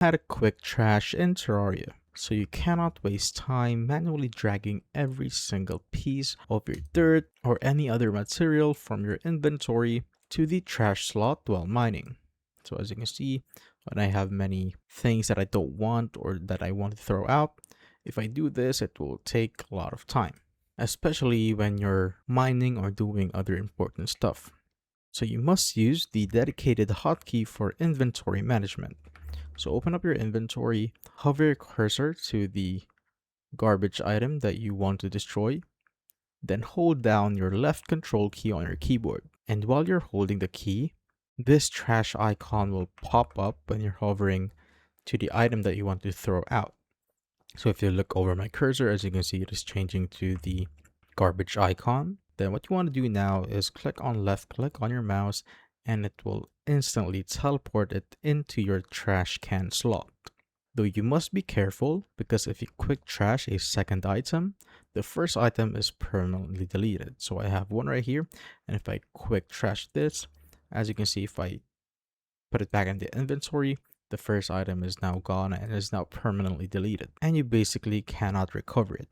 Add a quick trash in Terraria, so you cannot waste time manually dragging every single piece of your dirt or any other material from your inventory to the trash slot while mining. So as you can see, when I have many things that I don't want or that I want to throw out, if I do this, it will take a lot of time, especially when you're mining or doing other important stuff. So you must use the dedicated hotkey for inventory management. So open up your inventory, hover your cursor to the garbage item that you want to destroy, then hold down your left control key on your keyboard. And while you're holding the key, this trash icon will pop up when you're hovering to the item that you want to throw out. So if you look over my cursor, as you can see, it is changing to the garbage icon. Then what you want to do now is left click on your mouse, and it will instantly teleport it into your trash can slot. Though you must be careful, because if you quick trash a second item, the first item is permanently deleted. So I have one right here, and if I quick trash this, as you can see, if I put it back in the inventory, the first item is now gone and is now permanently deleted, and you basically cannot recover it.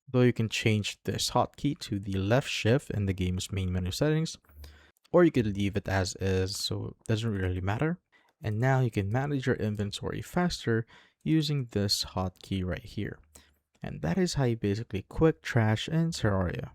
Though you can change this hotkey to the left shift in the game's main menu settings, or you could leave it as is, so it doesn't really matter. And now you can manage your inventory faster using this hotkey right here. And that is how you basically quick trash in Terraria.